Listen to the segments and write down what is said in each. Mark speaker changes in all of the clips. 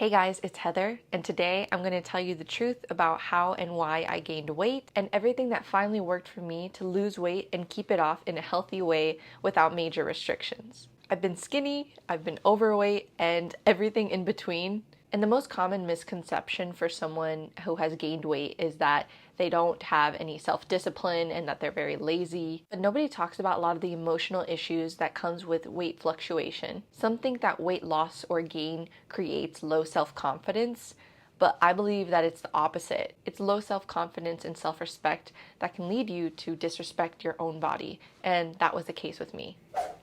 Speaker 1: Hey guys, it's Heather, and today I'm going to tell you the truth about how and why I gained weight and everything that finally worked for me to lose weight and keep it off in a healthy way without major restrictions. I've been skinny, I've been overweight, and everything in between. And the most common misconception for someone who has gained weight is that they don't have any self-discipline and that they're very lazy. But nobody talks about a lot of the emotional issues that comes with weight fluctuation. Some think that weight loss or gain creates low self-confidence, but I believe that it's the opposite. It's low self-confidence and self-respect that can lead you to disrespect your own body, and that was the case with me.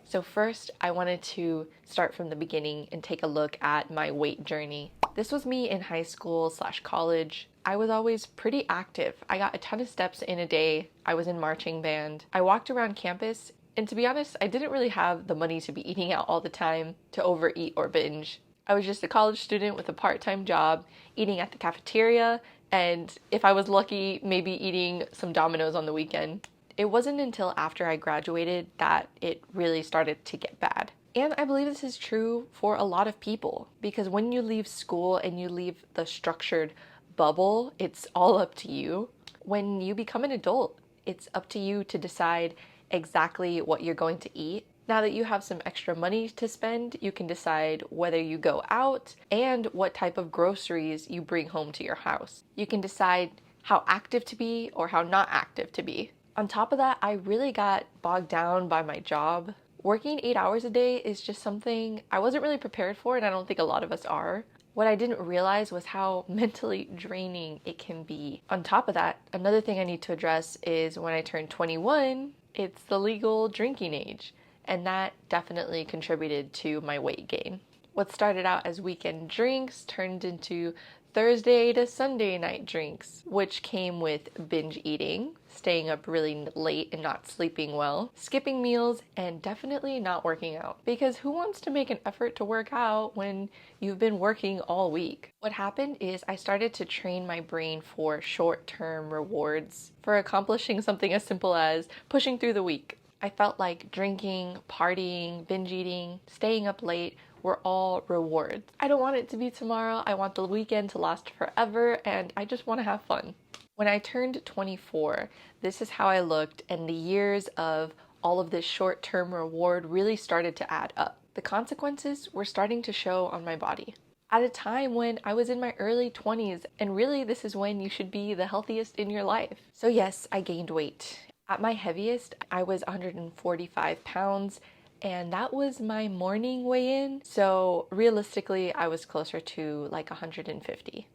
Speaker 1: So first, I wanted to start from the beginning and take a look at my weight journey. This was me in high school / college. I was always pretty active. I got a ton of steps in a day. I was in marching band. I walked around campus, and to be honest, I didn't really have the money to be eating out all the time, to overeat or binge. I was just a college student with a part-time job, eating at the cafeteria, and if I was lucky, maybe eating some Domino's on the weekend. It wasn't until after I graduated that it really started to get bad. And I believe this is true for a lot of people, because when you leave school and you leave the structured bubble, it's all up to you. When you become an adult, it's up to you to decide exactly what you're going to eat. Now that you have some extra money to spend, you can decide whether you go out and what type of groceries you bring home to your house. You can decide how active to be or how not active to be. On top of that, I really got bogged down by my job. Working 8 hours a day is just something I wasn't really prepared for, and I don't think a lot of us are. What I didn't realize was how mentally draining it can be. On top of that, another thing I need to address is when I turned 21, it's the legal drinking age, and that definitely contributed to my weight gain. What started out as weekend drinks turned into Thursday to Sunday night drinks, which came with binge eating, staying up really late and not sleeping well, skipping meals, and definitely not working out. Because who wants to make an effort to work out when you've been working all week? What happened is I started to train my brain for short-term rewards for accomplishing something as simple as pushing through the week. I felt like drinking, partying, binge eating, staying up late were all rewards. I don't want it to be tomorrow. I want the weekend to last forever, and I just want to have fun. When I turned 24, this is how I looked, and the years of all of this short-term reward really started to add up. The consequences were starting to show on my body. At a time when I was in my early 20s, and really this is when you should be the healthiest in your life. So yes, I gained weight. At my heaviest, I was 145 pounds, and that was my morning weigh-in. So realistically, I was closer to like 150.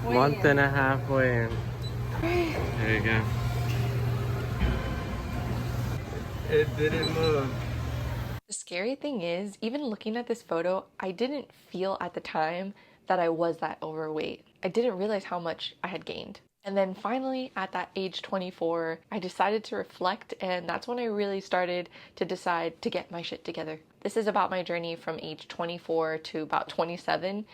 Speaker 2: Month and a half weigh-in. There you go. It didn't move.
Speaker 1: The scary thing is, even looking at this photo, I didn't feel at the time that I was that overweight. I didn't realize how much I had gained. And then finally, at that age 24, I decided to reflect, and that's when I really started to decide to get my shit together. This is about my journey from age 24 to about 27.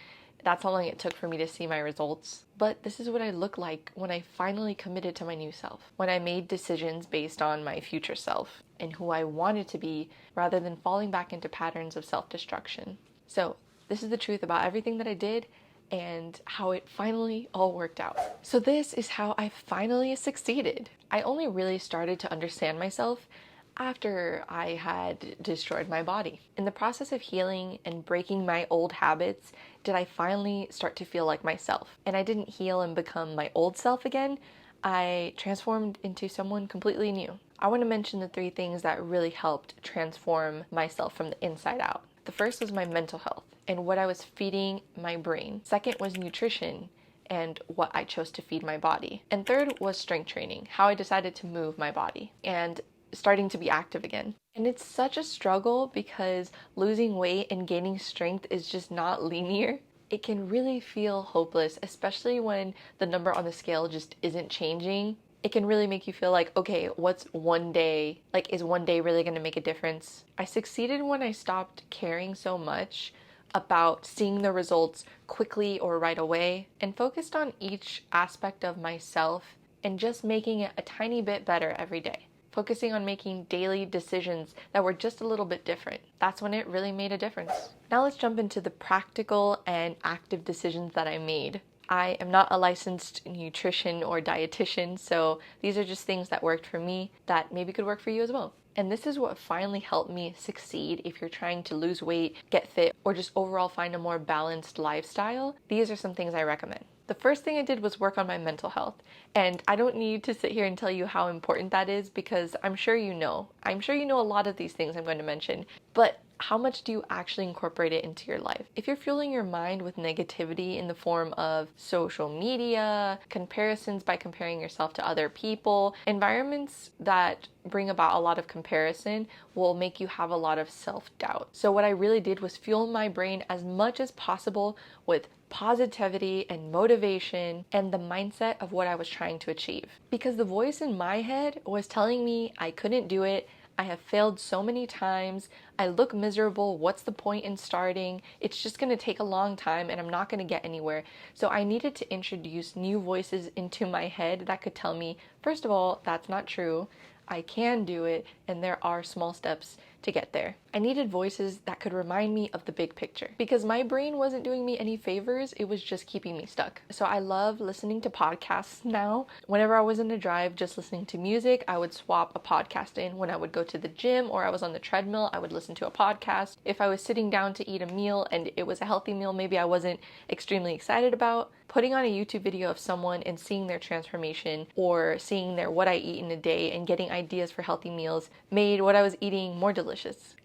Speaker 1: That's how long it took for me to see my results. But this is what I look like when I finally committed to my new self, when I made decisions based on my future self and who I wanted to be, rather than falling back into patterns of self-destruction. So this is the truth about everything that I did and how it finally all worked out. So this is how I finally succeeded. I only really started to understand myself after I had destroyed my body. In the process of healing and breaking my old habits, did I finally start to feel like myself. And I didn't heal and become my old self again. I transformed into someone completely new. I want to mention the 3 things that really helped transform myself from the inside out. The first was my mental health and what I was feeding my brain. Second was nutrition and what I chose to feed my body. And third was strength training, how I decided to move my body and starting to be active again. And it's such a struggle because losing weight and gaining strength is just not linear. It can really feel hopeless, especially when the number on the scale just isn't changing. It can really make you feel like, okay, what's one day? Like, is one day really gonna make a difference? I succeeded when I stopped caring so much about seeing the results quickly or right away and focused on each aspect of myself and just making it a tiny bit better every day. focusing on making daily decisions that were just a little bit different. That's when it really made a difference. Now let's jump into the practical and active decisions that I made. I am not a licensed nutrition or dietitian, so these are just things that worked for me that maybe could work for you as well. And this is what finally helped me succeed if you're trying to lose weight, get fit, or just overall find a more balanced lifestyle. These are some things I recommend. The first thing I did was work on my mental health. And I don't need to sit here and tell you how important that is because I'm sure you know. I'm sure you know a lot of these things I'm going to mention. But how much do you actually incorporate it into your life? If you're fueling your mind with negativity in the form of social media, comparisons by comparing yourself to other people, environments that bring about a lot of comparison will make you have a lot of self-doubt. So what I really did was fuel my brain as much as possible with positivity and motivation and the mindset of what I was trying to achieve. Because the voice in my head was telling me I couldn't do it, I have failed so many times, I look miserable, what's the point in starting? It's just going to take a long time and I'm not going to get anywhere. So I needed to introduce new voices into my head that could tell me, first of all, that's not true. I can do it, and there are small steps to get there. I needed voices that could remind me of the big picture because my brain wasn't doing me any favors, it was just keeping me stuck. So I love listening to podcasts now. Whenever I was in a drive just listening to music, I would swap a podcast in. When I would go to the gym or I was on the treadmill, I would listen to a podcast. If I was sitting down to eat a meal and it was a healthy meal maybe I wasn't extremely excited about, putting on a YouTube video of someone and seeing their transformation or seeing their what I eat in a day and getting ideas for healthy meals made what I was eating more delicious.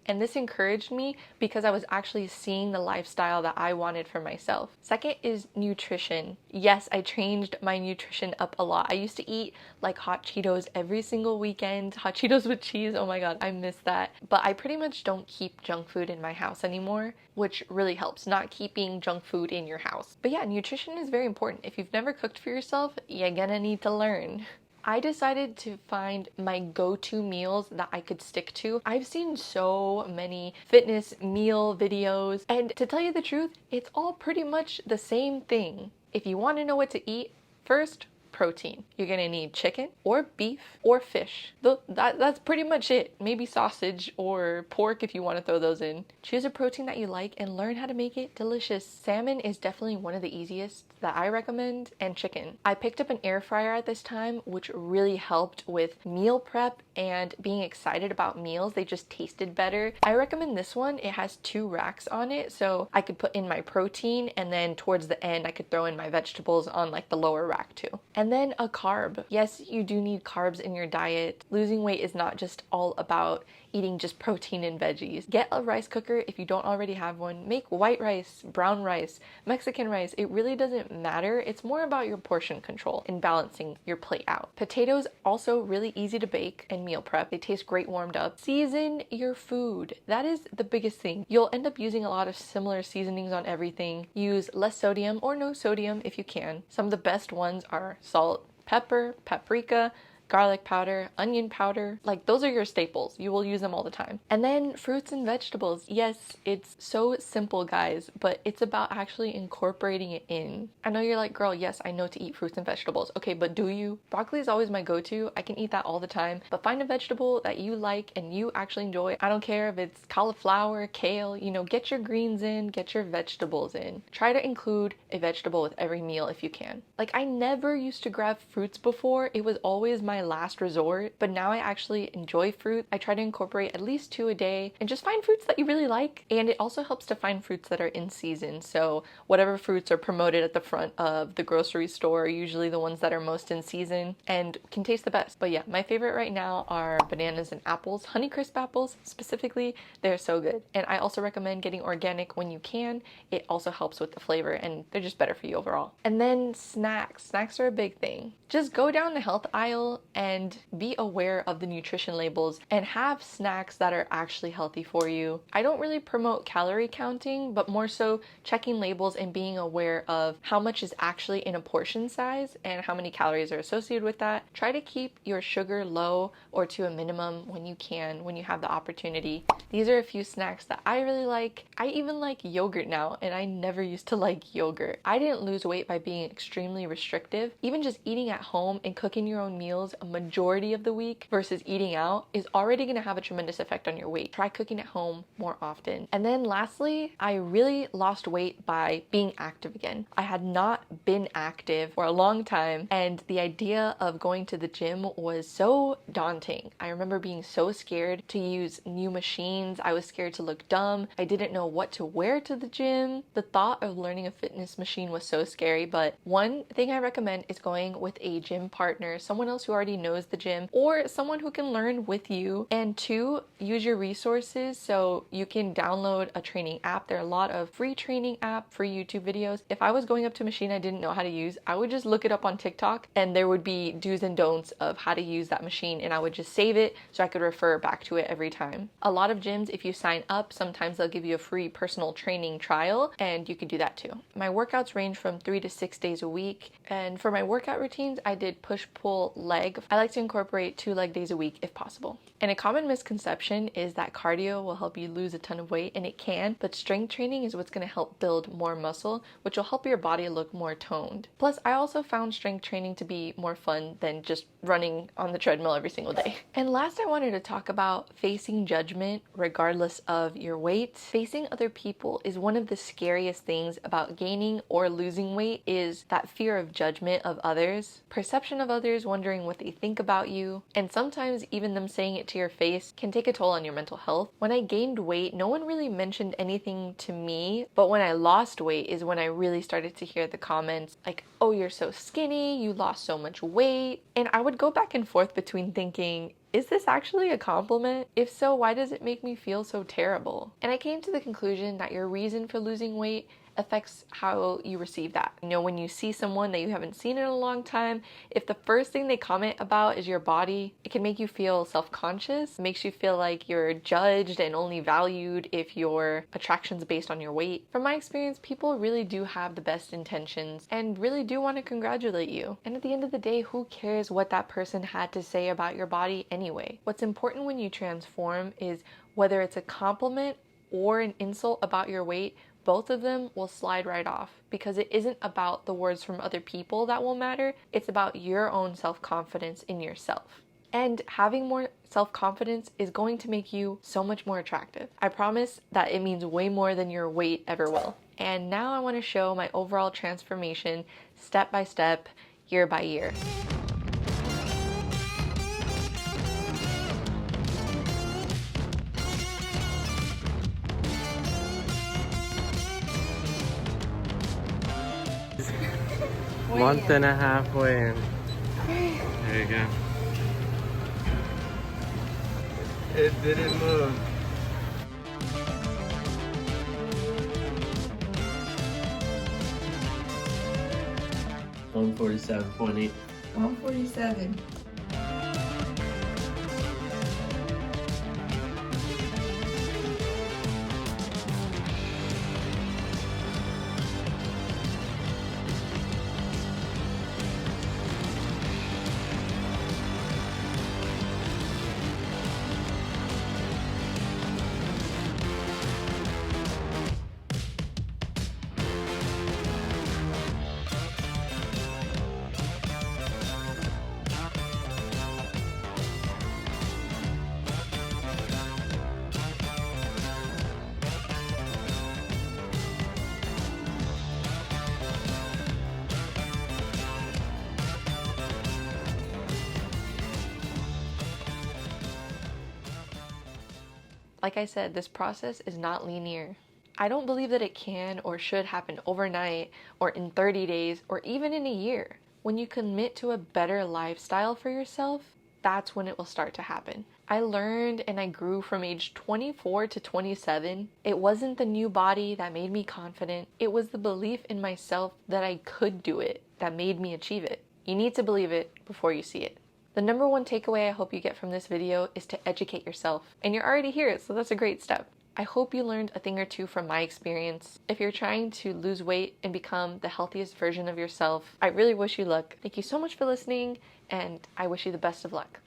Speaker 1: And this encouraged me because I was actually seeing the lifestyle that I wanted for myself. Second is nutrition. Yes, I changed my nutrition up a lot. I used to eat like hot Cheetos every single weekend, hot Cheetos with cheese. Oh my God, I miss that. But I pretty much don't keep junk food in my house anymore, which really helps, not keeping junk food in your house. But yeah, nutrition is very important. If you've never cooked for yourself, you're gonna need to learn. I decided to find my go-to meals that I could stick to. I've seen so many fitness meal videos, and to tell you the truth, it's all pretty much the same thing. If you want to know what to eat, first, protein. You're gonna need chicken or beef or fish. That's pretty much it. Maybe sausage or pork if you want to throw those in. Choose a protein that you like and learn how to make it delicious. Salmon is definitely one of the easiest that I recommend, and chicken. I picked up an air fryer at this time, which really helped with meal prep and being excited about meals. They just tasted better. I recommend this one. It has 2 racks on it, so I could put in my protein and then towards the end I could throw in my vegetables on like the lower rack too. And then a carb. Yes, you do need carbs in your diet. Losing weight is not just all about eating just protein and veggies. Get a rice cooker if you don't already have one. Make white rice, brown rice, Mexican rice. It really doesn't matter. It's more about your portion control and balancing your plate out. Potatoes also really easy to bake and meal prep. They taste great warmed up. Season your food. That is the biggest thing. You'll end up using a lot of similar seasonings on everything. Use less sodium or no sodium if you can. Some of the best ones are salt, pepper, paprika, garlic powder, onion powder. Like, those are your staples. You will use them all the time. And then fruits and vegetables. Yes, it's so simple, guys, but it's about actually incorporating it in. I know you're like, girl, yes, I know to eat fruits and vegetables. Okay, but do you? Broccoli is always my go-to. I can eat that all the time, but find a vegetable that you like and you actually enjoy. I don't care if it's cauliflower, kale, get your greens in, get your vegetables in. Try to include a vegetable with every meal if you can. Like, I never used to grab fruits before. It was always my last resort, but now I actually enjoy fruit. I try to incorporate at least 2 a day and just find fruits that you really like. And it also helps to find fruits that are in season. So whatever fruits are promoted at the front of the grocery store are usually the ones that are most in season and can taste the best. But yeah, my favorite right now are bananas and apples. Honeycrisp apples specifically, they're so good. And I also recommend getting organic when you can. It also helps with the flavor and they're just better for you overall. And then snacks. Snacks are a big thing. Just go down the health aisle and be aware of the nutrition labels and have snacks that are actually healthy for you. I don't really promote calorie counting, but more so checking labels and being aware of how much is actually in a portion size and how many calories are associated with that. Try to keep your sugar low or to a minimum when you can, when you have the opportunity. These are a few snacks that I really like. I even like yogurt now, and I never used to like yogurt. I didn't lose weight by being extremely restrictive. Even just eating at home and cooking your own meals a majority of the week versus eating out is already going to have a tremendous effect on your weight. Try cooking at home more often. And then lastly, I really lost weight by being active again. I had not been active for a long time, and the idea of going to the gym was so daunting. I remember being so scared to use new machines. I was scared to look dumb. I didn't know what to wear to the gym. The thought of learning a fitness machine was so scary, but one thing I recommend is going with a gym partner, someone else who already knows the gym, or someone who can learn with you. And two, use your resources so you can download a training app. There are a lot of free training app, free YouTube videos. If I was going up to a machine I didn't know how to use, I would just look it up on TikTok and there would be do's and don'ts of how to use that machine, and I would just save it so I could refer back to it every time. A lot of gyms, if you sign up, sometimes they'll give you a free personal training trial, and you could do that too. My workouts range from 3 to 6 days a week, and for my workout routines, I did push, pull, leg. I like to incorporate 2 leg days a week if possible. And a common misconception is that cardio will help you lose a ton of weight, and it can, but strength training is what's going to help build more muscle, which will help your body look more toned. Plus, I also found strength training to be more fun than just running on the treadmill every single day. And last, I wanted to talk about facing judgment regardless of your weight. Facing other people is one of the scariest things about gaining or losing weight, is that fear of judgment of others, perception of others, wondering what they think about you, and sometimes even them saying it to your face can take a toll on your mental health. When I gained weight, no one really mentioned anything to me, but when I lost weight is when I really started to hear the comments like, oh, you're so skinny, you lost so much weight. And I would go back and forth between thinking, is this actually a compliment? If so, why does it make me feel so terrible? And I came to the conclusion that your reason for losing weight affects how you receive that. You know, when you see someone that you haven't seen in a long time, if the first thing they comment about is your body, it can make you feel self-conscious. It makes you feel like you're judged and only valued if your attraction's based on your weight. From my experience, people really do have the best intentions and really do want to congratulate you. And at the end of the day, who cares what that person had to say about your body anyway? What's important when you transform is whether it's a compliment or an insult about your weight, both of them will slide right off, because it isn't about the words from other people that will matter. It's about your own self-confidence in yourself. And having more self-confidence is going to make you so much more attractive. I promise that it means way more than your weight ever will. And now I want to show my overall transformation step by step, year by year.
Speaker 2: Month and a half in. There you go. It didn't move. 147.8.
Speaker 3: 147.
Speaker 1: Like I said, this process is not linear. I don't believe that it can or should happen overnight or in 30 days or even in a year. When you commit to a better lifestyle for yourself, that's when it will start to happen. I learned and I grew from age 24 to 27. It wasn't the new body that made me confident. It was the belief in myself that I could do it that made me achieve it. You need to believe it before you see it. The number one takeaway I hope you get from this video is to educate yourself. And you're already here, so that's a great step. I hope you learned a thing or two from my experience. If you're trying to lose weight and become the healthiest version of yourself, I really wish you luck. Thank you so much for listening, and I wish you the best of luck.